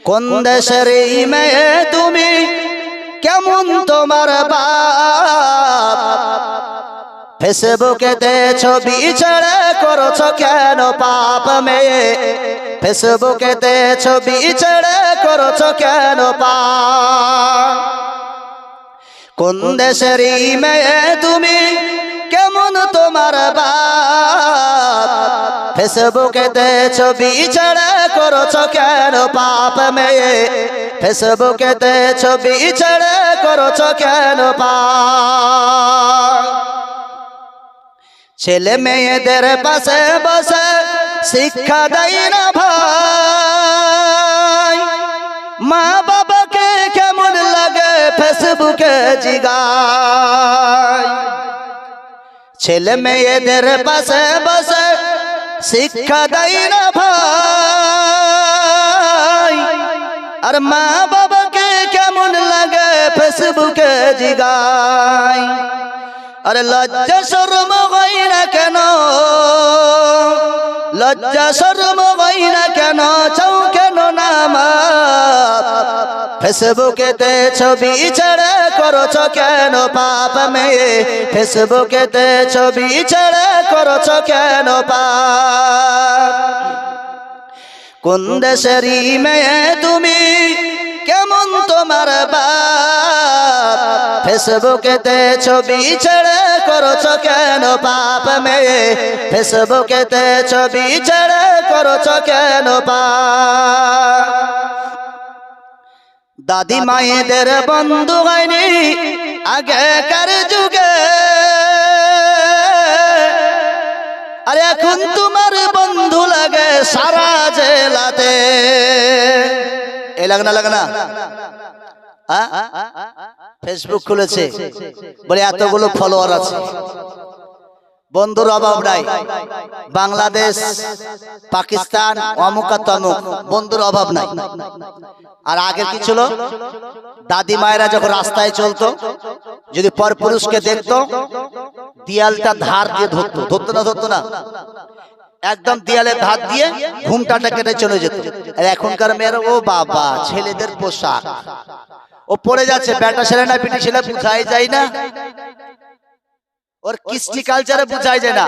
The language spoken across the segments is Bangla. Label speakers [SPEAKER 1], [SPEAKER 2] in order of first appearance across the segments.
[SPEAKER 1] কোন দেশের এই মেয়ে তুমি, কেমন তোমার বাপ? ফেসবুকেতে ছবি ছেড়ে করছো কেন পাপ মেয়ে? ফেসবুকেতে ছবি ছেড়ে করছো কেন পাপ? কোন দেশের এই মেয়ে তুমি, কেমন তোমার বাপ? ফেসবুকেতে ছবি ছেড়ে করছো কেন পাপ মেয়ে? ফেসবুকেতে ছবি ছেড়ে করছো কেন পাপ? ছেলে মেয়েদের পাশে বসে শিক্ষা দেয় না ভাই, মা বাবাকে কেমন লাগে ফেসবুকে জিগায়। ছেলে মেয়েদের পাশে বসে শিক্ষা দেয় না ভাই, আর মা বাবাকে কেমন লাগে ফেসবুকে জিগায়। আরে লজ্জা শরম হয় না কেন, লজ্জা শরম হয় না কেন, চাও কেন নামাজ? ফেসবুকেতে ছবি ছেড়ে করছো কেন পাপ মেয়ে? ফেসবুকেতে ছবি ছেড়ে করছো কেন পাপ? কোন দেশেরই মেয়ে তুমি, কেমন তোমার বাপ? ফেসবুকেতে ছবি ছেড়ে করছো কেন পাপ মেয়ে? ফেসবুকেতে ছবি ছেড়ে করছো কেন পাপ? দাদি মায়েদের বন্ধু হয়নি আগেকার যুগে, আর এখন তোমার বন্ধু লাগে সারা জেলাতে। এ লাগে না, লাগে না? ফেসবুক খুলেছে বলে এতগুলো ফলোয়ার আছে, বন্ধুর অভাব নাই। বাংলাদেশ, পাকিস্তান, অমুক তমুক, বন্ধুর অভাব নাই। আর আগে কি ছিল? দাদি মায়েরা যখন রাস্তায় চলতো, যদি পরপুরুষকে দেখতো, দেয়ালটা ধার দিয়ে ধরতো। ধরতো না? ধরতো না? একদম দেয়ালে ধার দিয়ে ঘুমটাটা কেটে চলে যেত। আর এখনকার মেয়েরা, ও বাবা, ছেলেদের পোশাক ও পড়ে যাচ্ছে, বেটা ছেলে না পিটি ছেলে বুঝাই যায় না, ওর কৃষ্টি কালচারে বুঝাই যায় না।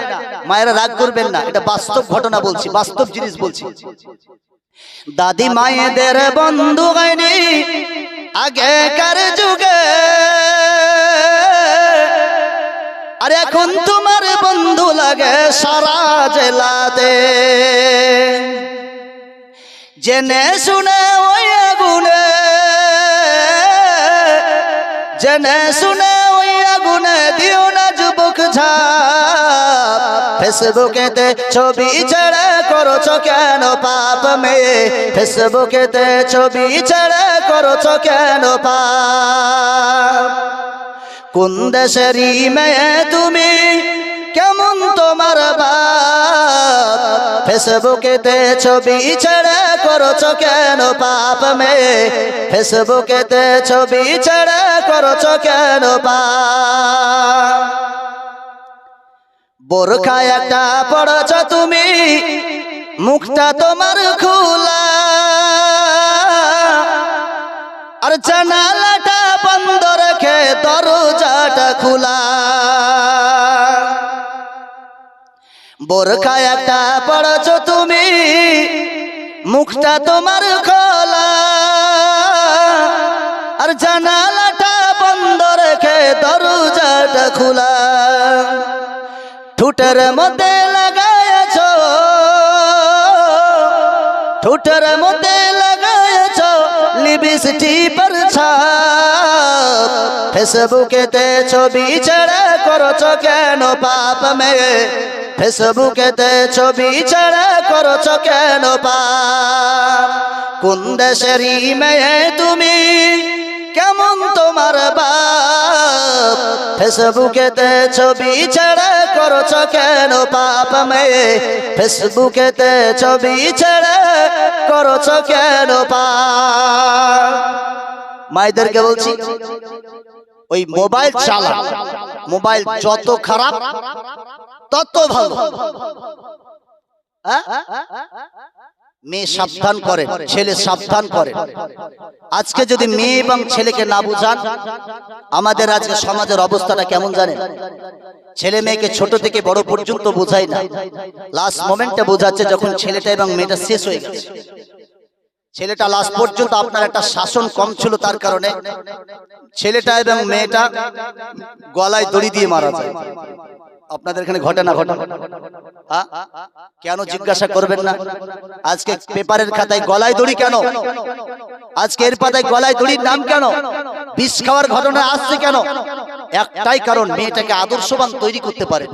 [SPEAKER 1] মায়েরা রাগ করবেন না, এটা বাস্তব ঘটনা বলছি, বাস্তব জিনিস বলছি। দাদি মায়েদের বন্ধু হয়নি আগেকার যুগে, আর এখন তোমার বন্ধু লাগে সারা জেলাতে। জেনে শুনে ওই আগুনে, জেনে শুনে ওই আগুনে দিও না যুবক ঝাঁপ। ফেসবুকেতে ছবি ছেড়ে করছো কেন পাপ মেয়ে? ফেসবুকেতে ছবি ছেড়ে করছো কেন পাপ? কোন দেশেরই মেয়ে তুমি, কেমন তোমার বাপ? ফেসবুকেতে ছবি ছেড়ে করছো কেন পাপ মেয়ে? ফেসবুকেতে ছবি ছেড়ে করছো কেন পাপ? বোরখা একটা পড়ছো তুমি, মুখটা তোমার খোলা, আর জানালাটা বন্ধ রেখে দরজাটা খোলা। বোরখা একটা পড়ছো তুমি, মুখটা তোমার খোলা, আর জানালাটা বন্ধ রেখে দরজাটা খোলা। ঠোঁটের মধ্যে লাগায়েছো, ঠোঁটের মধ্যে লাগায়েছো লিপস্টিকের ছাপ। ফেসবুকেতে ছবি ছেড়ে করছো কেন পাপ মেয়ে? ফেসবুকেতে ছবি ছেড়ে করছো কেন পাপ? কোন দেশেরই মেয়ে তুমি, কেমন তোমার বাপ? ফেসবুকেতে ছবি ছেড়ে করছো কেন পাপ মেয়ে? ফেসবুকেতে ছবি ছেড়ে করছো কেন পাপ? মায়েদেরকে বলছি, ওই মোবাইল চালা, মোবাইল যত খারাপ তত ভালো। মেয়ে সাবধান করেন, ছেলে সাবধান করেন। আজকে যদি মেয়ে এবং ছেলেকে না বুঝান, আমাদের আজকে সমাজের অবস্থাটা কেমন জানেন? ছেলে মেয়েকে ছোট থেকে বড় পর্যন্ত বোঝায় না, লাস্ট মোমেন্টে বোঝাচ্ছে যখন ছেলেটা এবং মেয়েটা শেষ হয়ে গেছে। ছেলেটা লাস্ট পর্যন্ত আপনার একটা শাসন কম ছিল, তার কারণে ছেলেটা এবং মেয়েটা গলায় দড়ি দিয়ে মারা যায়। আপনাদের এখানে ঘটে না ঘটে? কেন জিজ্ঞাসা করবেন না? আজকে পেপারের খাতায় গলায় দড়ি কেন? আজকে এর পাতায় গলায় দড়ির নাম কেন? বিষ খাওয়ার ঘটনা আসছে কেন? একটাই কারণ, মেয়েটাকে আদর্শবান তৈরি করতে পারেন,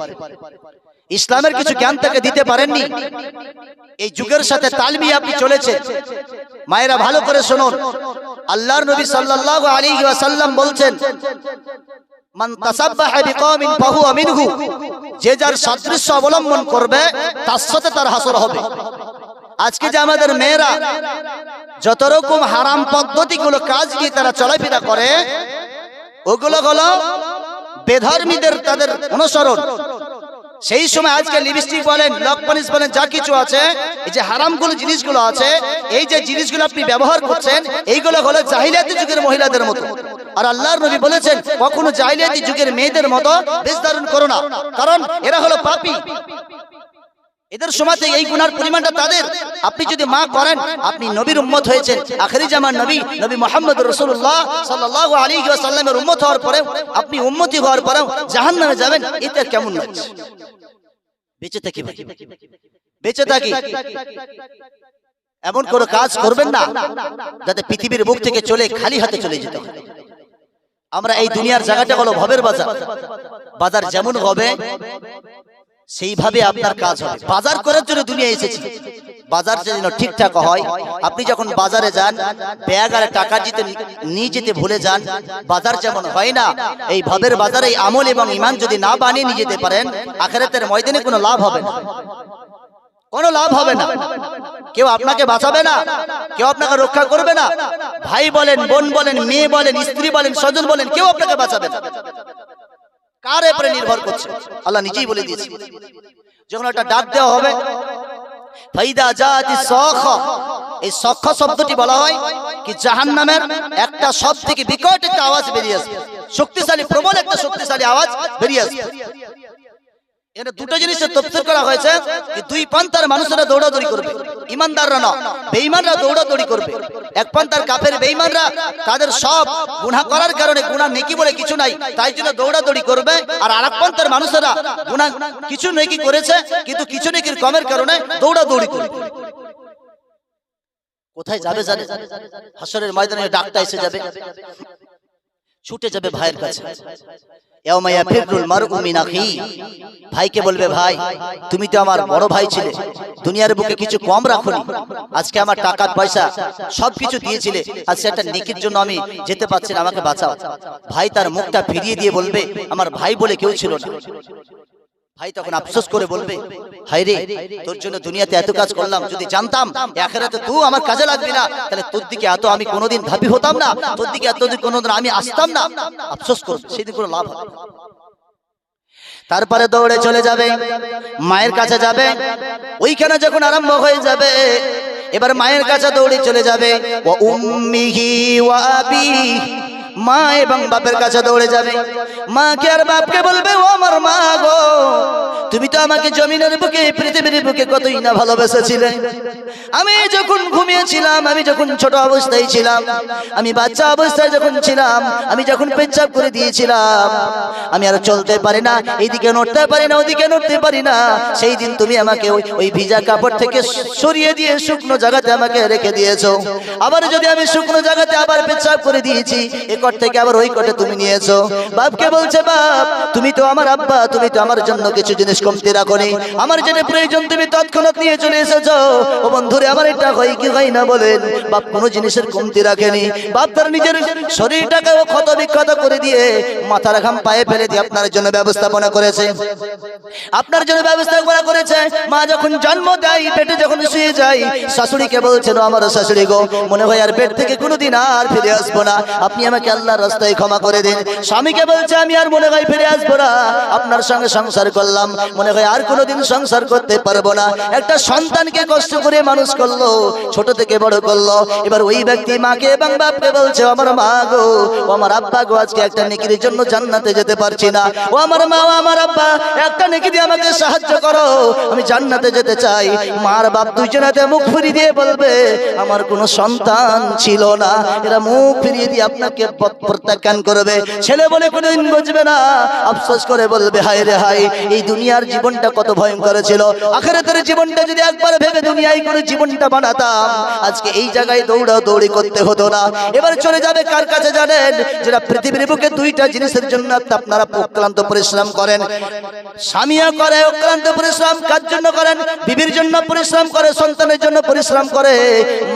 [SPEAKER 1] ইসলামের কিছু জ্ঞান তাকে দিতে পারেননি। এই যুগের সাথে তাল মিলিয়ে আপনি চলেছেন। মায়েরা ভালো করে শুনুন, আল্লাহর নবী সাল্লাল্লাহু আলাইহি ওয়াসাল্লাম বলছেন, মান তাসাব্বাহা বিকওমিন ফাহুয়া মিনহু, যে যার সাদৃশ্য অবলম্বন করবে তার সাথে তার হাসর হবে। আজকে যে আমাদের মেয়েরা যত রকম হারাম পদ্ধতিগুলো কাজ নিয়ে তারা চলাফেরা করে, ওগুলো হলো বেধর্মীদের তাদের অনুসরণ। সেই সময় আজকে লিপস্টিক বলেন, লক পলিশ বলেন, যা কিছু আছে, এই যে হারামগুলো জিনিসগুলো আছে, এই যে জিনিসগুলো আপনি ব্যবহার করছেন, এইগুলো হলো জাহিলিয়াতি যুগের মহিলাদের মতো। আর আল্লাহর নবী বলেছেন, কখনো জাহিলিয়াতি যুগের মেয়েদের মতো বেশ ধারণ করো না, কারণ এরা হলো পাপী। এদের সময় এই গুনার পরিমাণটা তাদের। আপনি যদি মা করেন, আপনি নবীর উম্মত হয়েছেন, আখেরি জামান নবী নবী মুহাম্মদ রাসূলুল্লাহ সাল্লাল্লাহু আলাইহি ওয়াসাল্লামের উম্মত হওয়ার পরেও, আপনি উম্মতি হওয়ার পরেও জাহান্নামে যাবেন, এটা কেমন লাগছে? বেঁচে থাকি ভাই, বেঁচে থাকি, এমন কোনো কাজ করবেন না যাতে পৃথিবীর বুক থেকে চলে খালি হাতে চলে যেতে হয়। আমরা এই দুনিয়ার জায়গাটা হলো ভবের বাজার। বাজার যেমন হবে সেইভাবে আপনার কাজ হবে। বাজার করার জন্য দুনিয়া এসেছি, বাজার যেন ঠিকঠাক হয়। আপনি যখন বাজারে যান, ব্যাগ আর টাকা নিয়ে যেতে ভুলে যান, বাজার যেমন হয় না, এই ভবের বাজারে এই আমল এবং ঈমান যদি না বানিয়ে নিয়ে যেতে পারেন, আখিরাতের ময়দানে কোনো লাভ হবে না, কোনো লাভ হবে না। কেউ আপনাকে বাঁচাবে না, কেউ আপনাকে রক্ষা করবে না। ভাই বলেন, বোন বলেন, মেয়ে বলেন, স্ত্রী বলেন, স্বজন বলেন, কেউ আপনাকে বাঁচাবে না। কার উপরে নির্ভর করছে? আল্লাহ নিজেই বলে দিয়েছে, যখন একটা ডাক দেওয়া হবে, ফাইদা জাতি সখ, এই সখ শব্দটি বলা হয় কি জাহান্নামের একটা সব থেকে বিকট একটা আওয়াজ বেরিয়ে আসবে, শক্তিশালী, প্রবল একটা শক্তিশালী আওয়াজ বেরিয়ে আসবে। এখানে দুটো জিনিসের তাফসীর করা হয়েছে কি দুই পন্থার মানুষেরা দৌড়াদৌড়ি করবে, ইমানদাররা না, বেঈমানরা দৌড়াদৌড়ি করবে। এক পন্থার কাফের বেঈমানরা তাদের সব গুনাহ করার কারণে, গুনাহ নেকি বলে কিছু নাই, তাই জন্য দৌড়াদৌড়ি করবে। আর আরেক পন্থার মানুষেরা গুনাহ কিছু নেকি করেছে কিন্তু কিছু নেকির কমের কারণে দৌড়াদৌড়ি করবে। কোথায় যাবে জানে? হাসরের ময়দানে ডাকটা এসে যাবে, ছুটে যাবে ভাইয়ের কাছে। ভাইকে বলবে, ভাই তুমি তো আমার বড় ভাই ছিলে, দুনিয়ার বুকে কিছু কম রাখোনি, আজকে আমার টাকা পয়সা সবকিছু দিয়েছিলে, আজকে একটা নেকির জন্য আমি যেতে পারছি না, আমাকে বাঁচাও। ভাই তার মুখটা ফিরিয়ে দিয়ে বলবে, আমার ভাই বলে কেউ ছিল না। ভাই তখন আফসোস করে বলবে, হায় রে, তোর জন্য দুনিয়াতে এত কাজ করলাম, যদি জানতাম আখিরাতে তুই আমার কাজে লাগবি না, তাহলে তোর দিকে এত আমি কোনোদিন ধাবি হতাম না, তোর দিকে এতদিন কোনোদিন আমি আসতাম না। আফসোস করবে, সেদিন কোনো লাভ হবে। তারপরে দৌড়ে চলে যাবে, মায়ের কাছে যাবে। ওইখানে যখন আরম্ভ হয়ে যাবে, এবার মায়ের কাছে দৌড়ে চলে যাবে। ওয়া উম্মিহি ওয়া আবিহি, মা এবং বাপের কাছে দৌড়ে যাবে। মাকে আর বাপকে বলবে, ও আমার মা গো, তুমি তো আমাকে জমিনের বুকে, পৃথিবীর বুকে কতই না ভালোবেসেছিলে। আমি যখন ঘুমিয়েছিলাম, আমি যখন ছোট অবস্থায় ছিলাম, আমি বাচ্চা অবস্থায় যখন ছিলাম, আমি যখন পেচ্ছাপ করে দিয়েছিলাম, আমি আর চলতে পারি না, এইদিকে নড়তে পারি না, ওদিকে নড়তে পারি না, সেই দিন তুমি আমাকে ওই ভিজা কাপড় থেকে সরিয়ে দিয়ে শুকনো জায়গাতে আমাকে রেখে দিয়েছো। আবার যদি আমি শুকনো জায়গাতে আবার পেচ্ছাপ করে দিয়েছি, এ কট থেকে আবার ওই কটে তুমি নিয়েছো। বাপকে বলছে, বাপ তুমি তো আমার আব্বা, তুমি তো আমার জন্য কিছু জিনিস কমতি রাখোনি, আমার যেটা প্রয়োজন তুমি তৎক্ষণাৎ নিয়ে চলে এসেছো। ও বন্ধুরে, আমার এটা হয় কি হয় না বলেন, বাপ কোনো জিনিসের কমতি রাখেনি। বাপ তার নিজের শরীরটাকে ক্ষত বিক্ষত করে দিয়ে, মাথার ঘাম পায়ে ফেলে দিয়ে আপনার জন্য ব্যবস্থাপনা করেছে, আপনার জন্য ব্যবস্থাপনা করেছে। মা যখন জন্ম দেয়, পেটে যখন শুয়ে যায়, শাশুড়িকে বলছেন, আমার শাশুড়ি গো, মনে হয় আর পেট থেকে কোনোদিন আর ফিরে আসবো না, আপনি আমাকে আমাকে আল্লাহর রাস্তায় ক্ষমা করে দিন। স্বামীকে বলছে আমি আর মনে হয় ফিরে আসবো না, আপনার সঙ্গে সংসার করলাম, মনে হয় আর কোনোদিন সংসার করতে পারবো না। একটা সন্তানকে কষ্ট করে মানুষ করলো, ছোট থেকে বড় করলো। এবার ওই ব্যক্তি মাকে এবং বাপকে বলছে আমার মা গো, ও আমার আব্বা গো, আজকে একটা নেকির জন্য জান্নাতে যেতে পারছি না। ও আমার মা, ও আমার আব্বা, একটা নেকি দিয়ে আমাকে সাহায্য করো, আমি জান্নাতে যেতে চাই। মার বাপ দুইজনাতে মুখ ফিরিয়ে দিয়ে বলবে আমার কোনো সন্তান ছিল না। এরা মুখ ফিরিয়ে দিয়ে আপনাকে প্রত্যাখ্যান করবে। ছেলে বলে কোনোদিন বুঝবে না, আফসোস করে বলবে হায় রে হায়, এই দুনিয়ার জীবনটা কত ভয়ঙ্কর ছিল। আখিরাতের জীবনটা যদি একবার ভেবে দুনিয়ায় করে জীবনটা বানাতাম, আজকে এই জায়গায় দৌড়াদৌড়ি করতে হতো না। এবার চলে যাবে কার কাছে জানেন? যারা পৃথিবীর বুকে দুইটা জিনিসের জন্য আপনারা অক্লান্ত পরিশ্রম করেন। স্বামীও করে অক্লান্ত পরিশ্রম, কার জন্য করেন? বিবির জন্য পরিশ্রম করে, সন্তানের জন্য পরিশ্রম করে,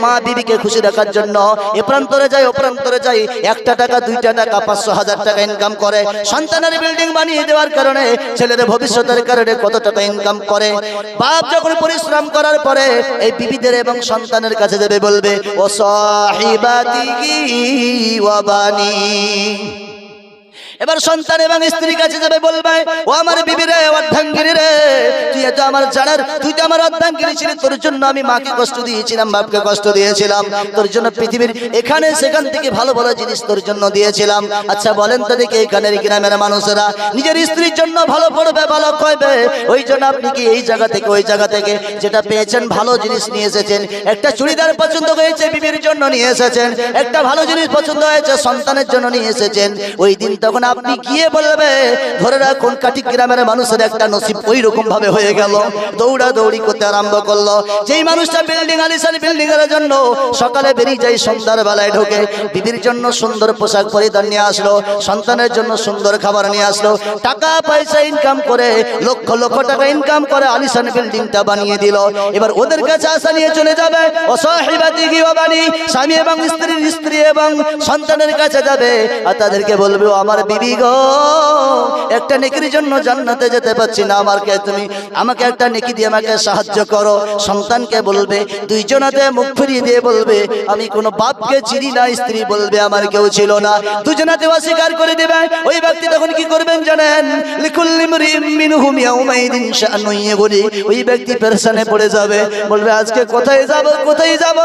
[SPEAKER 1] মা বিবিকে খুশি রাখার জন্য এ প্রান্তরে যায় ও প্রান্তরে যায়, 1 টাকা 2 টাকা 500,000 টাকা ইনকাম করে। সন্তানের বিল্ডিং বানিয়ে দেওয়ার কারণে, ছেলের ভবিষ্যতের কারণে কত টাকা ইনকাম করে। বাপ যখন পরিশ্রম করার পরে এই বিবিদের এবং সন্তানের কাছে যাবে, বলবে ও সাহিবাতিহি ওয়া বানি। এবার সন্তান এবং স্ত্রীর কাছে যাবে, বলবে ও আমার বিবি রে, অর্ধাঙ্গিনী রে, তুই তো আমার জানার, তুই তো আমার অর্ধাঙ্গিনী ছিলি, তোর জন্য আমি মাকে কষ্ট দিয়েছিলাম, বাপকে কষ্ট দিয়েছিলাম, তোর জন্য পৃথিবীর এখানে সেখান থেকে ভালো ভালো জিনিস তোর জন্য দিয়েছিলাম। আচ্ছা বলেন তো দেখি, এখানের গ্রামের মানুষেরা নিজের স্ত্রীর জন্য ভালো পড়বে, ভালো খাইবে, ওই জন্য আপনি কি এই জায়গা থেকে ওই জায়গা থেকে যেটা পেয়েছেন ভালো জিনিস নিয়ে এসেছেন? একটা চুড়িদার পছন্দ হয়েছে, বিবির জন্য নিয়ে এসেছেন। একটা ভালো জিনিস পছন্দ হয়েছে, সন্তানের জন্য নিয়ে এসেছেন। ওই দিন তখন আপনি গিয়ে বলবে, ধরে রাখুন কাটি গ্রামের মানুষের একটা নসিব ওই রকম ভাবে হয়ে গেল, দৌড়াদৌড়ি করতে আরম্ভ করলো। যেই মানুষটা বিল্ডিং, আলিশান বিল্ডিং এর জন্য সকালে বেরিয়ে যায়, সন্ধ্যার বেলায় ঢোকে, বিবির জন্য সুন্দর পোশাক পরিধান নিয়ে আসলো, সন্তানের জন্য সুন্দর খাবার নিয়ে আসলো, টাকা পয়সা ইনকাম করে লক্ষ লক্ষ টাকা ইনকাম করে আলিশান বিল্ডিংটা বানিয়ে দিল। এবার ওদের কাছে আশা নিয়ে চলে যাবে, ও সাহিবাতিহি ওয়া বানি, স্বামী এবং স্ত্রীর স্ত্রী এবং সন্তানের কাছে যাবে, আর তাদেরকে বলবে ও আমার বিবি গো, একটা নেকির জন্য জান্নাতে যেতে পারছি না, আমাকে একটা নেকি দিয়ে আমাকে সাহায্য করো। সন্তানকে বলবে, দুইজনাতে মুখ ফিরিয়ে দিয়ে বলবে আমি কোনো বাপকে চিনি না, স্ত্রী বলবে আমার কেউ ছিল না, দুজনাতে অস্বীকার করে দেবে। ওই ব্যক্তি তখন কি করবেন জানেন? লিকুল্লি ইমরিইম মিনহুম ইয়াউমাইদিন শাআনুন ইউগনি, ওই ব্যক্তি পেরেশানে পড়ে যাবে, বলবে আজকে কোথায় যাব, কোথায় যাব,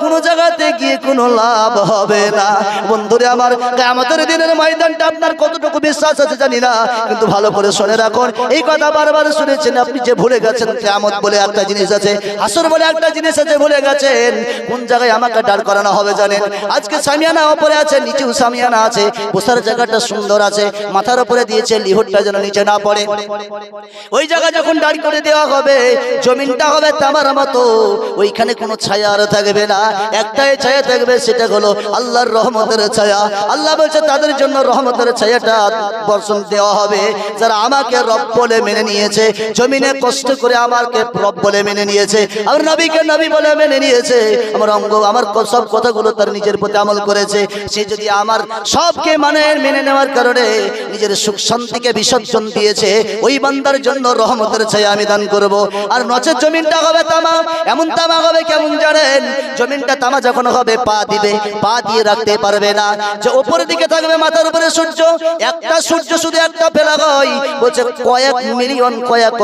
[SPEAKER 1] কোন জায়গাতে গিয়ে কোনো লাভ হবে না। বন্ধুরে আমার, কিয়ামতের দিনের ময়দানটা আপনার কতটুকু বিশ্বাস আছে জানি না, কিন্তু ভালো করে শুনে রাখুন, এই কথা বারবার শুনেছেন, আপনি যে ভুলে গেছেন কিয়ামত বলে একটা জিনিস আছে, হাসর বলে একটা জিনিস আছে, ভুলে গেছেন। কোন জায়গায় আমাকে দাঁড় করানো হবে জানেন? আজকে সামিয়ানা উপরে আছে, নিচেও সামিয়ানা আছে, বসার জায়গাটা সুন্দর আছে, মাথার উপরে দিয়েছে লিহটটা যেন নিচে না পড়ে। ওই জায়গা যখন দাঁড় করে দেওয়া হবে, জমিনটা হবে তামার মতো, ওইখানে কোনো ছায়া আর থাকবে না, একটাই ছায়া থাকবে, সেটা হলো আল্লাহর রহমতের ছায়া। আল্লাহ বলছে তাদের জন্য রহমতের ছায়াটা বর্ষণ দেওয়া হবে যারা আমাকে রব বলে মেনে নিয়েছে, জমিনে কষ্ট করে আমাকে রব বলে মেনে নিয়েছে, আমার নবীকে নবী বলে মেনে নিয়েছে, আমার অঙ্গ আমার সব কথাগুলো তার নিজের প্রতি আমল করেছে। সে যদি আমার সবকে মেনে নেওয়ার কারণে নিজের সুখ শান্তিকে বিসর্জন দিয়েছে, ওই বান্দার জন্য রহমতের ছায়া আমি দান করব। আর নচেত জমিনটা হবে তামা, এমন তামা হবে কেমন জানেন? জমিনটা তামা যখন হবে, পা দিবে, পা দিয়ে রাখতে পারবে না, যে উপরের দিকে থাকবে মাথার উপরে সূর্য, একটা সূর্য শুধু একটা ফেলা হয়, বলছে কয়েক মিলিয়ন কয়েক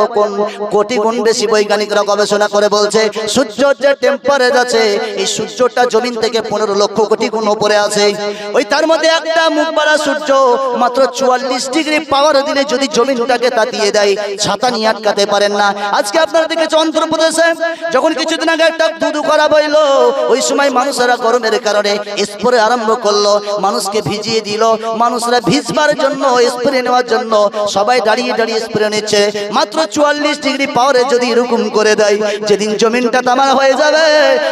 [SPEAKER 1] কোটি গুণ বেশি বৈজ্ঞানিকরা গবেষণা করে বলছে সূর্যের যে টেম্পারেচার আছে, এই সূর্যটা জমিন থেকে 15 লক্ষ কোটি গুণ উপরে আছে। ওই তার মধ্যে একটা মুখবাড়া সূর্য মাত্র 44 ডিগ্রি পাওয়ার দিলে যদি জমিনটাকে তাতিয়ে দেয়, ছাতা নিয়ে আটকাতে পারেন না। আজকে আপনারা দেখেছেন অন্ধ্রপ্রদেশে যখন কিছুদিন আগে একটা দুদু করা বইল, ওই সময় মানুষেরা গরমের কারণে স্প্রে আরম্ভ করলো, মানুষকে ভিজিয়ে দিল, মানুষরা ভিজবার জন্য স্প্রে নেওয়ার জন্য সবাই দাঁড়িয়ে দাঁড়িয়ে স্প্রে নিচ্ছে। মাত্র 44 ডিগ্রি পাওয়ারে যদি এরকম করে দেয়, যেদিন জমিনটা তামা হয়ে যাবে,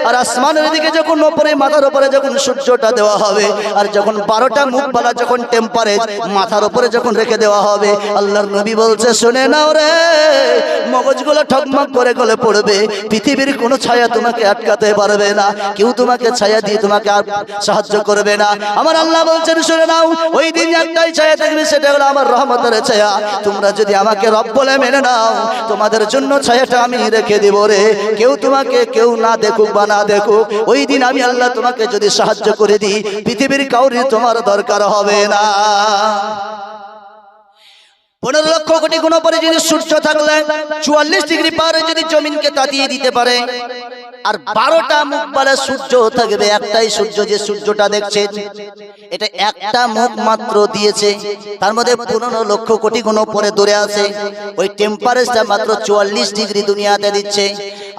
[SPEAKER 1] আর আসমানের দিকে যখন উপরে মাথার উপরে যখন সূর্যটা দেওয়া হবে, আর যখন 12টা মুখবালা যখন টেম্পারেচার মাথার উপরে যখন রেখে দেওয়া হবে, আল্লাহর নবী বলছে শুনে নাও রে, মগজগুলো ঠকমক করে গলে পড়বে, পৃথিবীর কোনো ছায়া তোমাকে আটকাতে পারবে না, কেউ তোমাকে ছায়া দিয়ে তোমাকে আর সাহায্য করবে না। আমার আল্লাহ বলছেন শুনে নাও, ওই দিন একটাই ছায়া থাকবে, সেটা হলো আমার রহমতের ছায়া। তোমরা যদি আমাকে রব বলে মেনে নাও, তোমাদের জন্য ছায়াটা আমি রেখে দেব রে। কেউ তোমাকে কেউ না দেখুক বা না দেখুক, ওই দিন আমি আল্লাহ তোমাকে যদি সাহায্য করে দিই, পৃথিবীর কাউরি তোমার দরকার হবে না। 15 লক্ষ কোটি গুণ পরে যদি সূর্য থাকলে 44 ডিগ্রি পারে যদি জমিনকে তাতিয়ে দিতে পারে, আর 12টা মুখ বালা সূর্য থাকবে, একটাই সূর্য যে সূর্যটা দেখছেন এটা একটা মুখ মাত্র দিয়েছে, তার মধ্যে 15 লক্ষ কোটি গুণ পরে দূরে আছে, ওই টেম্পারেচার মাত্র 44 ডিগ্রি দুনিয়াতে দিচ্ছে।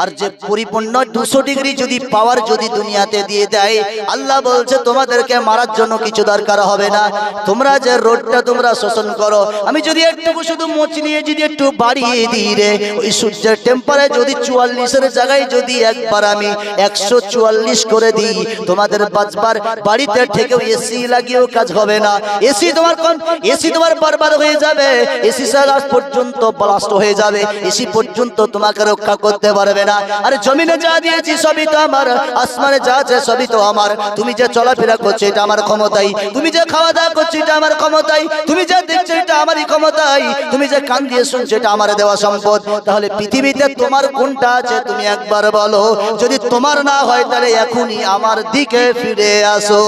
[SPEAKER 1] আর যে পরিপূর্ণ 200 ডিগ্রি যদি পাওয়ার যদি দুনিয়াতে দিয়ে দেয়, আল্লাহ বলছে তোমাদেরকে মারার জন্য কিছু দরকার হবে না। তোমরা যে রোডটা তোমরা শোষণ করো, আমি যদি একটু শুধু মোচ নিয়ে যদি একটু বাড়িয়ে দিই রে, ওই সূর্যের টেম্পারেচার যদি 44-এর জায়গায় যদি একবার আমি 144 করে দিই, তোমাদের বাঁচবার বাড়িতে থেকেও এসি লাগিয়েও কাজ হবে না। এসি তোমার বরবাদ হয়ে যাবে, এসি সারা পর্যন্ত ব্লাস্ট হয়ে যাবে, এসি পর্যন্ত তোমাকে রক্ষা করতে পারবে না। আরে জমিনে যা দিয়েছি সবই তো আমার, আসমানে যা আছে সবই তো আমার। তুমি যে চলাফেরা করছো এটা আমার ক্ষমতাই, তুমি যে খাওয়া দাওয়া করছো এটা আমার ক্ষমতাই, তুমি যা দেখছো এটা আমারই ক্ষমতাই, তুমি যে কান দিয়ে শুনছো এটা আমার দেওয়া সম্পদ। তাহলে পৃথিবীতে তোমার কোনটা আছে তুমি একবার বলো। যদি তোমার না হয় তাহলে এখনই আমার দিকে ফিরে আসো।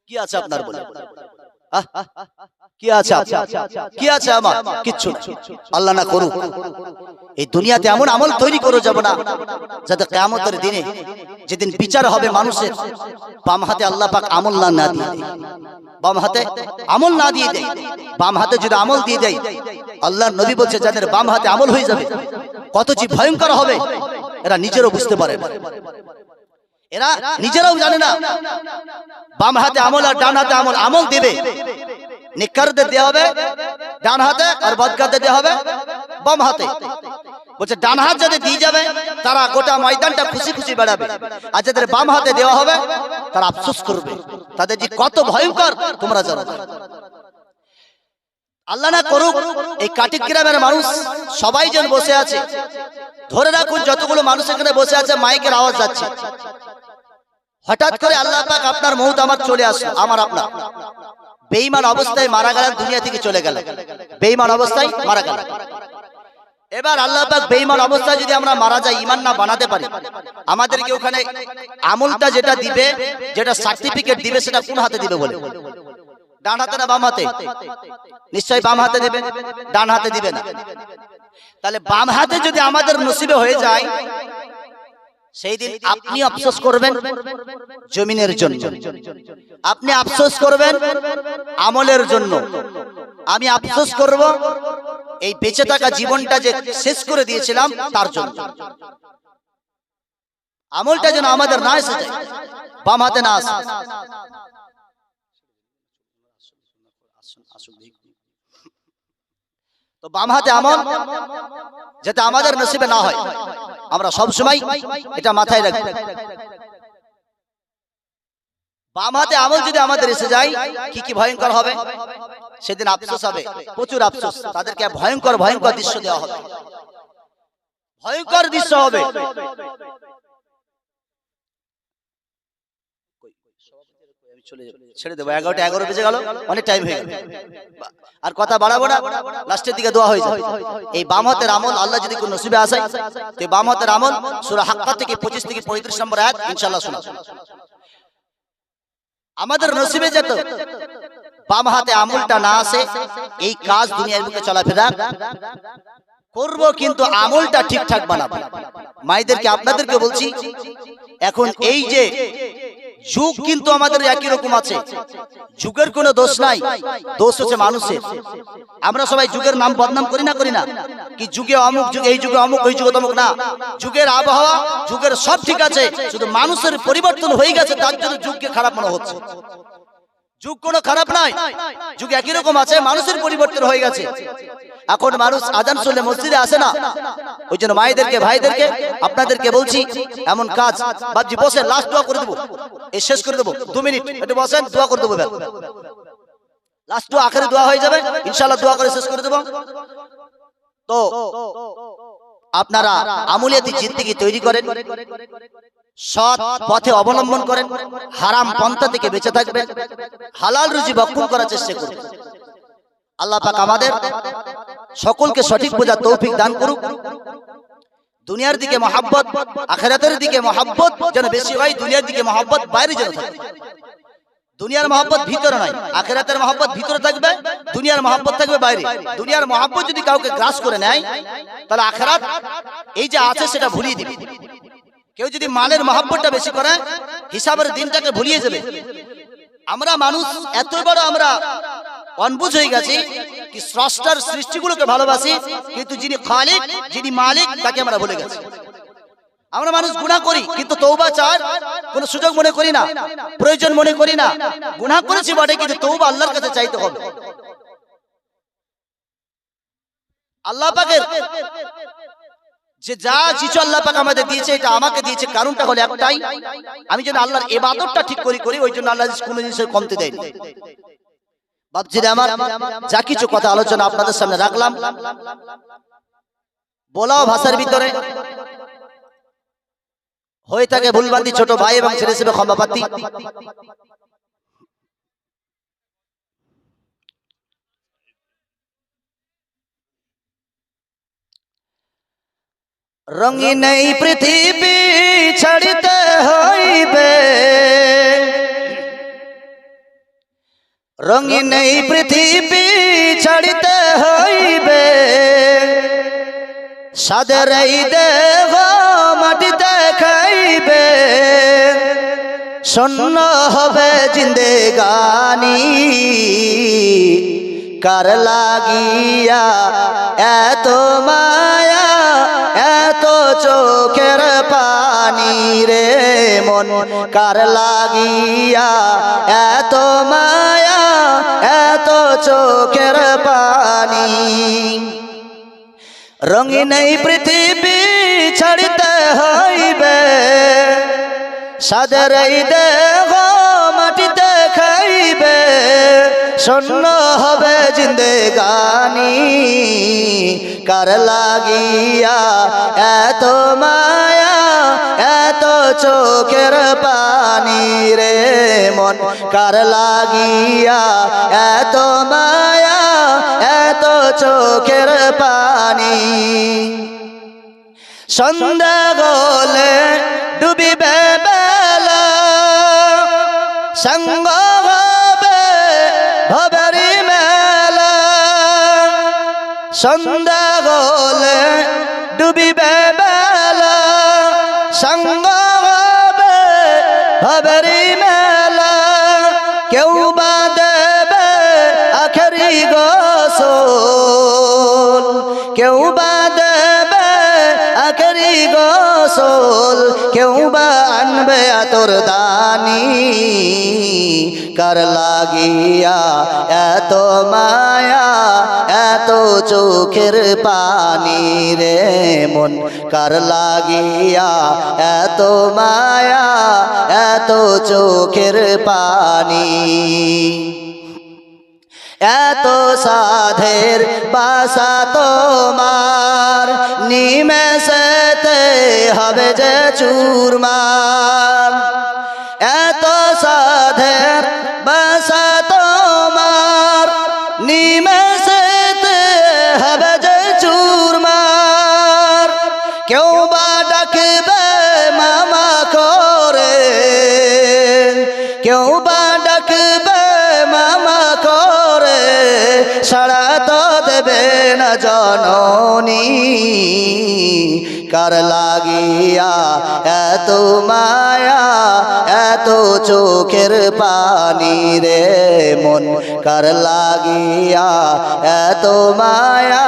[SPEAKER 1] কি আছে আপনার বলে? কি আছে? কি আছে আমার? কিচ্ছু না। আল্লাহ না করুক এই দুনিয়াতে এমন আমল তৈরি করে যাব না যাতে কিয়ামতের দিনে যেদিন বিচার হবে মানুষের, বাম হাতে আল্লাহ পাক আমল না দিয়ে দেয়, বাম হাতে আমল না দিয়ে দেয়। বাম হাতে যদি আমল দিয়ে দেয়, আল্লাহর নবী বলছে যাদের বাম হাতে আমল হয়ে যাবে কত যে ভয়ঙ্কর হবে এরা নিজেরও বুঝতে পারে না, এরা নিজেরাও জানে না। বাম হাতে আমল আর ডান হাতে আমল, আমল দিবে নেককারদের দেওয়া হবে ডান হাতে আর বদকারদের দেওয়া হবে বাম হাতে। বলছে ডান হাত যদি দিয়ে যাবে তারা গোটা ময়দানটা খুশি খুশি বেড়াবে, আর যাদের বাম হাতে দেওয়া হবে তারা আফসোস করবে। তাদের যে কত ভয়ঙ্কর তোমরা জানো। আল্লাহ না করুক এই কাটিক গ্রামের মানুষ সবাই যেন বসে আছে, ধরে রাখুন যতগুলো মানুষ এখানে বসে আছে মাইকের আওয়াজ যাচ্ছে, হঠাৎ করে আল্লাহ পাক আপনার মউত আমার চলে আসলো, আমার আপনার বেঈমান অবস্থায় মারা গেলেন, দুনিয়া থেকে চলে গেলেন, বেঈমান অবস্থায় মারা গেলেন। এবার আল্লাহ পাক বেঈমান অবস্থায় যদি আমরা মারা যাই, ঈমান না বানাতে পারি, আমাদেরকে ওখানে আমলটা যেটা দিবে, যেটা সার্টিফিকেট দিবে সেটা কোন হাতে দিবে বলে? ডান হাতে না বাম হাতে? নিশ্চয়ই বাম হাতে দিবে, ডান হাতে দিবে না। তাহলে বাম হাতে যদি আমাদের নসিবে হয়ে যায়, সেই দিন আপনি আফসোস করবেন জমিনের জন্য, আপনি আফসোস করবেন আমলের জন্য, আমি আফসোস করব এই বেঁচে থাকা জীবনটা যে শেষ করে দিয়েছিলাম তার জন্য। আমলটা যেন আমাদের না এসে যায়, বাম হাতে না আসে। তো বাম হাতে আমল যাতে আমাদের নসিবে না হয়, আমরা সব সময় এটা মাথায় রাখব। বাম হাতে আমল যদি আমাদের এসে যায় কি কি ভয়ঙ্কর হবে সেদিন, আফসোস হবে, প্রচুর আফসোস। তাদেরকে ভয়ঙ্কর ভয়ঙ্কর দৃশ্য দেওয়া হবে, ভয়ঙ্কর দৃশ্য হবে। ছেড়ে দেবো, 11টা 11 বেজে গেল, অনেক টাইম হয়ে গেল, আর কথা বাড়াবো না, লাস্টের দিকে দোয়া হয়ে যাবে। এই বাম হাতের আমল আল্লাহ যদি কোন নসিবে আসে, তো বাম হাতের আমল সূরা হাক্কা থেকে 25 থেকে 35 নম্বর আয়াত ইনশাআল্লাহ শোনা। আমাদের নসিবে যেত বাম হাতে আমলটা না আসে, এই কাজ দুনিয়ার বুকে চলাফেরা করব, কিন্তু আমলটা ঠিকঠাক বানাবো। মায়েদেরকে আপনাদেরকে বলছি, এখন এই যে যুগ কিন্তু আমাদের একই রকম আছে, যুগের কোনো দোষ নাই, দোষ হচ্ছে মানুষের। আমরা সবাই যুগের নাম বদনাম করি না কি যুগে অমুক যুগ, এই যুগে অমুক, ওই যুগে তমুক, না। যুগের আবহাওয়া যুগের সব ঠিক আছে, শুধু মানুষের পরিবর্তন হয়ে গেছে, তার জন্য যুগকে খারাপ মনে হচ্ছে। যুগ কোনো খারাপ নাই, যুগ একই রকম আছে, মানুষের পরিবর্তন হয়ে গেছে। এখন মানুষ আজান শুনলে মসজিদে আসে না, ওই জন্য মায়েদেরকে ভাইদেরকে আপনাদেরকে বলছি, এমন কাজ বাবজি বসে লাস্ট দোয়া করে দেবো, এই শেষ করে দেবো, 2 মিনিট একটু বসেন, দোয়া করে দেবো, লাস্ট দোয়া আখেরি দোয়া হয়ে যাবে ইনশাআল্লাহ, দোয়া করে শেষ করে দেবো। তো আপনারা আমলিয়াতি জিন্দেগি তৈরি করেন, সৎ পথে অবলম্বন করেন, হারাম পন্থা থেকে বেঁচে থাকবেন, হালাল রুজি ভক্ষণ করার চেষ্টা করবেন। আল্লাহ পাক আমাদের সকলকে সঠিক বোঝার তৌফিক দান করুক। দুনিয়ার দিকে মহাব্বত, আখিরাতের দিকে মহাব্বত যেন বেশি হয়, দুনিয়ার দিকে মহাব্বত বাইরে যেন থাকে। দুনিয়ার মহাব্বত ভিতরে নয়, আখিরাতের মহাব্বত ভিতরে থাকবে, দুনিয়ার মহাব্বত থাকবে বাইরে। দুনিয়ার মহাব্বত যদি কাউকে গ্রাস করে নেয় তাহলে আখিরাত এই যে আছে সেটা ভুলিয়ে দিবে। কেউ যদি মালের মহাব্বতটা বেশি করে হিসাবের দিনটাকে ভুলিয়ে যাবে। আমরা মানুষ এত বড় আমরা অনবুঝ হয়ে গেছি কি স্রষ্টার সৃষ্টিগুলোকে ভালোবাসি, কিন্তু যিনি খালিক, যিনি মালিক, তাকে আমরা ভুলে গেছি। আমরা মানুষ গুনাহ করি কিন্তু তওবা চাওয়ার কোনো সুযোগ মনে করি না, প্রয়োজন মনে করি না। গুনাহ করেছি বটে কিন্তু তওবা আল্লাহর কাছে চাইতে হবে। আল্লাহ পাকের যে যা কিছু আল্লাহ পাক আমাদের দিয়েছে, এটা আমাকে দিয়েছে, কারণটা হলো একটাই, আমি যেন আল্লাহর ইবাদতটা ঠিক করি, ওই জন্য আল্লাহ কোনো জিনিসের কমতে দেয়নি। বাপজিরা আমার, যা কিছু কথা আলোচনা আপনাদের সামনে রাখলাম, বলাও ভাষার ভিতরে হয়ে থাকে ভুলবান্তি, ছোট ভাই এবং ছেলে হিসেবে ক্ষমা প্রার্থী। রঙিন এই পৃথিবী ছাড়িতে হইবে, রঙিন এই পৃথিবী ছাড়িতে হইবে, সাদের এই দেহ মাটিতে খাইবে, শূন্য হবে জিন্দেগানি, কার লাগিয়া এত মায়া, এত চোখের পানি রে মন, কার লাগিয়া এত মায়া, এত চোখের পানি। রঙিন এই পৃথিবী ছাড়িতে হইবে, সাদের এই দেহ মাটিতে খাইবে, শূন্য হবে জিন্দেগানি, কার লাগিয়া এত মায়া, এত চোখের পানি রে মন, কার লাগিয়া এত মায়া, এত চোখের পানি। সন্ধ্যা গলে ডুবিবে বেলা, সঙ্গ হবে ভবেরি মেলা, সন্ধ্যা গলে ডুবিবে বেলা, সঙ্গ হবে ভবেরি মেলা, কেউ বা দেবে আখেরি গোসল, কেউ বা দেবে আখেরি গোসল, কেউ বা আনবে আতর দানি, কার লাগিয়া এত মায়া, এত চোখের পানি রে মন, কার লাগিয়া এত মায়া, এত চোখের পানি। এত সাধের বাসা তোমার, নিমেষেতে হবে যে চুরমার, এত সাধের বাসা তোমার, নিমেষেতে হবে যে চুরমার, কেউ বা ডাকবে মামা করে, কেউ বা ডাকবে মামা করে, সাড়া তো দেবে না জননী, কার লাগিয়া এত মায়া, এত চোখের পানি রে মন, কার লাগিয়া এত মায়া,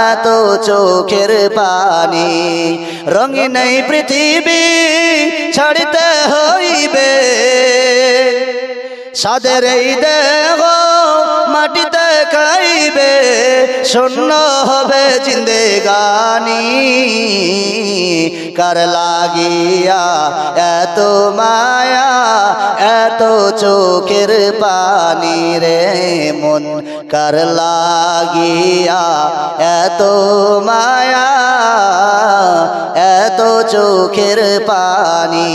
[SPEAKER 1] এত চোখের পানি। রঙিন এই পৃথিবী ছাড়িতে হইবে, সাদের এই দেহ মাটিতে খাইবে, শূন্য হবে জিন্দেগানি, কার লাগিয়া এত মায়া, এত এত চোখের পানি রে মন কার লাগিয়া এত মায়া এত চোখের পানি।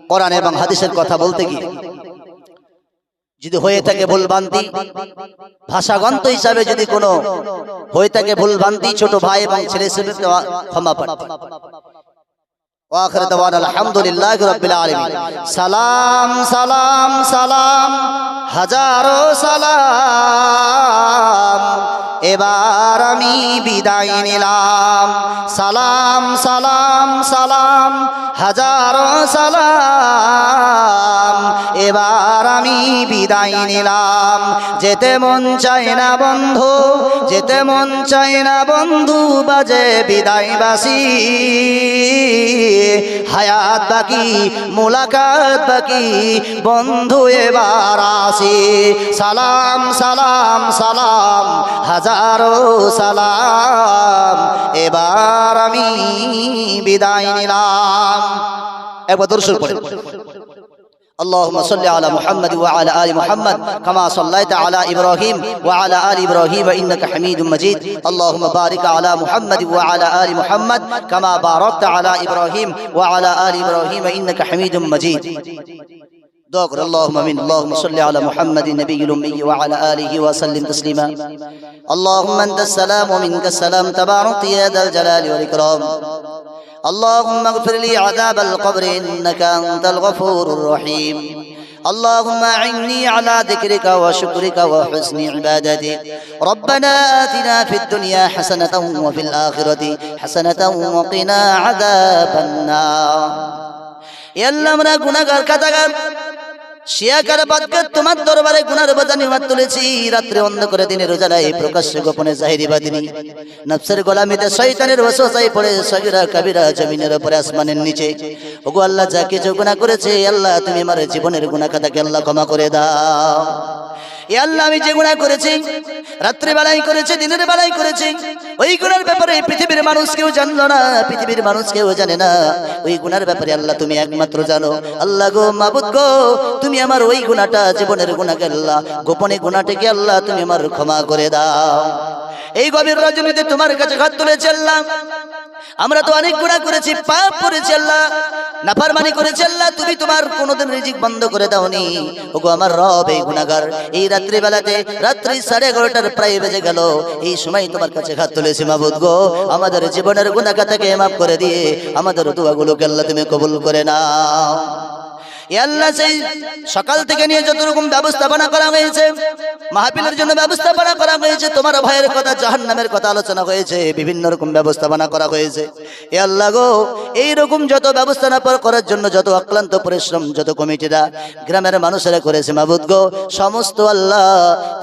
[SPEAKER 1] কোরআন এবং হাদিসের কথা বলতে গিয়ে যদি হয়ে থাকে ভুলভ্রান্তি, ভাষাগন্ত হিসাবে যদি কোনো হয়ে থাকে ভুলভ্রান্তি, ছোট ভাই এবং ছেলে হিসেবে ক্ষমা প্রার্থী। ওয়াখির দাওয়ানা আলহামদুলিল্লাহি রাব্বিল আলামিন। সালাম সালাম সালাম হাজারো সালাম, এবার আমি বিদায় নিলাম। সালাম সালাম সালাম হাজারো সালাম, এবার আমি বিদায় নিলাম। যেতে মন চায় না বন্ধু, যেতে মন চায় না বন্ধু, বাজে বিদায় বাসি। হায়াত বাকি মুলাকাত বাকি, বন্ধু এবার আসি। সালাম সালাম সালাম হাজারো সালাম, এবার আমি বিদায় নিলাম। একবার দরুদ শরীফ পড়েন। اللهم صل على محمد وعلى آل محمد كما صليت على إبراهيم وعلى آل إبراهيم إنك حميد مجيد. اللهم بارك على محمد وعلى آل محمد كما باركت على إبراهيم وعلى آل إبراهيم إنك حميد مجيد. دعاء اللهم امين. اللهم صل على محمد النبي الأمي وعلى آله وسلم تسليما. اللهم أنت السلام ومنك السلام، تبارك يا ذا الجلال والإكرام. اللهم اغفر لي عذاب القبر إنك أنت الغفور الرحيم. اللهم أعني على ذكرك وشكرك وحسن عبادتك. ربنا آتنا في الدنيا حسنة وفي الآخرة حسنة وقنا عذاب النار. يا الله আমরা গুনাহগার কাতাগার শিয়াকার বাদকার তোমার দরবারে গুনার বোঝা নিয়ে তুলেছি। রাত্রে অন্ধকারে দিনের উজালায় প্রকাশ্যে গোপনে জাহিরি বাদিনী নফসের গোলামিতে শয়তানের ওয়াসওয়াসায় পড়ে সগীরা কবিরা জমিনের উপরে আসমানের নিচে। ওগো আল্লাহ, যা কিছু গুনাহ করেছে আল্লাহ তুমি আমার জীবনের গুনাহ খাতাকে আল্লাহ ক্ষমা করে দাও। ইয়া আল্লাহ, আমি যে গুনাহ করেছি, রাত্রি বেলায় করেছি, দিনের বেলায় করেছি, ওই গুনার ব্যাপারে পৃথিবীর মানুষ কেউ জানলো না, পৃথিবীর মানুষ কেউ জানে না। ওই গুনার ব্যাপারে আল্লাহ তুমি একমাত্র জানো। আল্লাহ গো, মাবুদ গো, তুমি আমার ওই গুনাহটা, জীবনের গুনাহকে আল্লাহ, গোপনে গুনাহটাকে আল্লাহ তুমি আমার ক্ষমা করে দাও। এই গভীর রজনীতে তোমার কাছে হাত তুলেছি আল্লাহ। আমরা তো অনেক গুনাহ করেছি, পাপ করেছি আল্লাহ, নাফরমানি করেছি আল্লাহ, তুমি তোমার কোনদিন রিজিক বন্ধ করে দাওনি। ওগো আমার রব, এই গুনাহগার এই রাত্রি বেলাতে, রাত্রি 11:30 প্রায় বেজে গেল, এই সময় তোমার কাছে হাত তুলেছি মাবুদ গো, আমাদের জীবনের গুনাহ খাতাকে মাফ করে দিয়ে আমাদের দোয়াগুলোকে আল্লাহ তুমি কবুল করে নাও। ইয়া আল্লাহ, সেই সকাল থেকে নিয়ে যত রকম ব্যবস্থাপনা করা হয়েছে, মাহফিলের জন্য ব্যবস্থাপনা করা হয়েছে, তোমার ভয়ের কথা, জাহান্নামের কথা আলোচনা হয়েছে, বিভিন্ন রকম ব্যবস্থাপনা করা হয়েছে। ইয়া আল্লাহ গো, এই রকম যত ব্যবস্থাপনা করার জন্য যত অক্লান্ত পরিশ্রম যত কমিটিরা গ্রামের মানুষেরা করেছে মাবুদ গো, সমস্ত আল্লাহ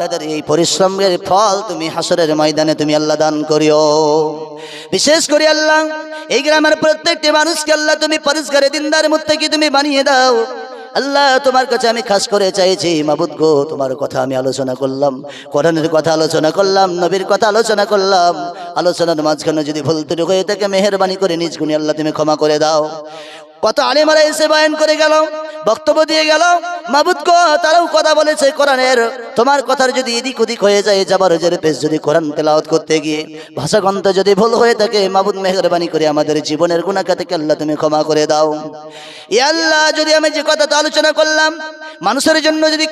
[SPEAKER 1] তাদের এই পরিশ্রমের ফল তুমি হাসরের ময়দানে তুমি আল্লাহ দান করিও। বিশেষ করে আল্লাহ এই গ্রামের প্রত্যেকটি মানুষকে আল্লাহ তুমি পরিষ্কার দিনদার মুত্তাকি তুমি বানিয়ে দাও। আল্লাহ, তোমার কাছে আমি খাস করে চাইছি মাবুদ গো, তোমার কথা আমি আলোচনা করলাম, কোরআনের কথা আলোচনা করলাম, নবীর কথা আলোচনা করলাম, আলোচনার মাঝখানে যদি ভুল ত্রুটি হয়ে থাকে মেহেরবানি করে নিজ গুণে আল্লাহ তুমি ক্ষমা করে দাও। কত আলেমরা এসে বয়ান করে গেল, বক্তব্য দিয়ে গেল মাবুদ গো, তারাও কথা বলেছে কোরআনের, তোমার কথার যদি এদিক ওদিক হয়ে যায়, জাবারজের পেশ যদি কোরআন তেলাওয়াত করতে গিয়ে ভাষাগন্ত যদি ভুল হয়ে থাকে মাবুদ মেহেরবানি করে আমাদের জীবনের গুনাহ থেকে আল্লাহ তুমি ক্ষমা করে দাও। ইয়া আল্লাহ, যদি আমি যে কথা আলোচনা করলাম মানুষের জন্য যদি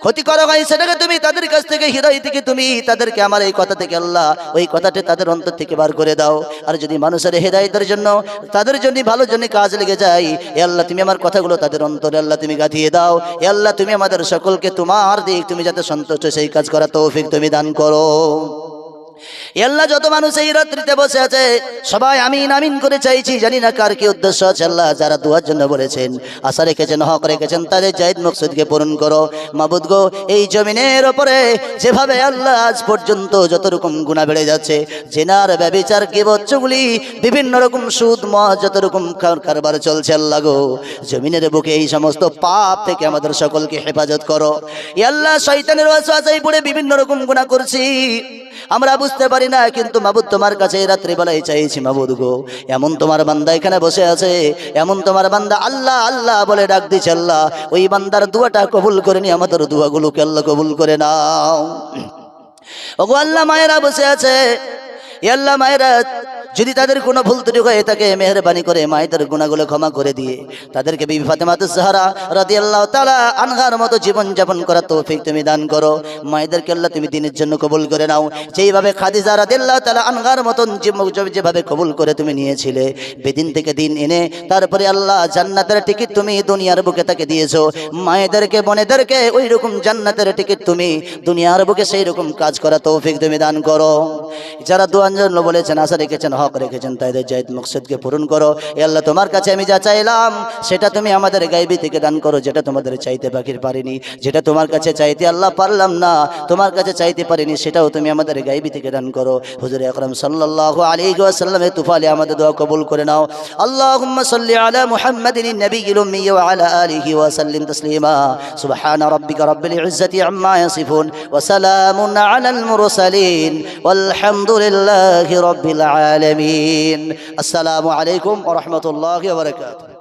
[SPEAKER 1] ক্ষতি করা হয়, সেটাকে তুমি তাদের কাছ থেকে, হৃদয় থেকে তুমি তাদেরকে আমার এই কথা থেকে আল্লাহ ওই কথাটা তাদের অন্তর থেকে বার করে দাও। আর যদি মানুষের হেদায়েতের জন্য, তাদের জন্য ভালোর জন্য কাজ লেগে যায়, এ আল্লাহ তুমি আমার কথাগুলো তাদের অন্তরে আল্লাহ তুমি গাঁথিয়ে দাও। এ আল্লাহ, তুমি আমাদের সকলকে তোমার দিক তুমি যাতে সন্তুষ্ট সেই কাজ করা তৌফিক তুমি দান করো। আল্লাহ, যত মানুষ এই রাত্রিতে বসে আছে সবাই আমিন আমিন করে চাইছি, জানি না কার কি উদ্দেশ্য আছে আল্লাহ। যারা দুয়ার জন্য বলেছেন, আশা রেখেছেন, হক রেখেছেন, তাদের জায়েদ মকসুদকে পূরণ করো মাবুদ গো। এই জমিনের ওপরে যেভাবে আল্লাহ আজ পর্যন্ত যত রকম গুনাহ বেড়ে যাচ্ছে, জিনার, ব্যভিচার, গীবত, চুগলি, বিভিন্ন রকম সুদ, মদ, যত রকম কারবার চলছে আল্লাহ গো, জমিনের বুকে এই সমস্ত পাপ থেকে আমাদের সকলকে হেফাজত করো। আল্লাহ, শয়তানের ওয়াসওয়াসায় পড়ে বিভিন্ন রকম গুনাহ করছি, আমরা বুঝতে পারি না, কিন্তু মাবুদ তোমার কাছে এই রাত্রিবেলায় চাইছি মাবুদ গো, এমন তোমার বান্দা এখানে বসে আছে, এমন তোমার বান্দা আল্লাহ আল্লাহ বলে ডাক দিচ্ছে, আল্লাহ ওই বান্দার দুয়াটা কবুল করে নি, আমাদের দুয়াগুলোকে আল্লাহ কবুল করে নাও। ওগো আল্লাহ, মায়েরা বসে আছে, এ আল্লাহ মায়েরা যদি তাদের কোনো ভুল ত্রুটি হয়ে থাকে মেহেরবানি করে মায়েদের গুনাহগুলো ক্ষমা করে দিয়ে তাদেরকে বিবি ফাতেমাতুজ জাহরা রাদিয়াল্লাহু তাআলা আনহার মতো জীবন যাপন করার তৌফিক তুমি দান করো। মায়েদেরকে আল্লাহ তুমি দিনের জন্য কবুল করে নাও, যেইভাবে খাদিজা রাদিয়াল্লাহু তাআলা আনহার মতন যেভাবে কবুল করে তুমি নিয়েছিলে, বেদিন থেকে দিন এনে তারপরে আল্লাহ জান্নাতের টিকিট তুমি দুনিয়ার বুকে তাকে দিয়েছো। মায়েদেরকে বোনেদেরকে ওই রকম জান্নাতের টিকিট তুমি দুনিয়ার বুকে সেই রকম কাজ করা তৌফিক তুমি দান করো। যারা দোয়ার জন্য বলেছেন, আশা রেখেছেন, হক রেখেছেন, তাদের জায়েদ মকসদকে পূরণ করো। এ আল্লাহ, তোমার কাছে আমি যা চাইলাম সেটা তুমি আমাদের গায়বী থেকে দান করো, যেটা তোমাদের চাইতে বাকির পারিনি, যেটা তোমার কাছে চাইতে আল্লাহ পারলাম না, তোমার কাছে চাইতে পারিনি, সেটাও তুমি আমাদের গায়বী থেকে দান করো। হুজুর আকরাম সাল্লাল্লাহু আলাইহি ওয়াসাল্লামের তুফালে আমাদের দোয়া কবুল করে নাও। আল্লাহুম্মা সাল্লি আলা মুহাম্মাদিন নবিয়্যিল উম্মি ওয়া আলা আলিহি ওয়া সাল্লিম তাসলিমা। সুবহানা রাব্বিকা রাব্বিল ইজ্জাতি আম্মা ইয়াসিফুন ওয়া সালামুন আলাল মুরসালিন ওয়ালহামদুলিল্লাহি রাব্বিল আলামিন। আসসালামু আলাইকুম ওয়া রাহমাতুল্লাহি ওয়া বারাকাতুহু।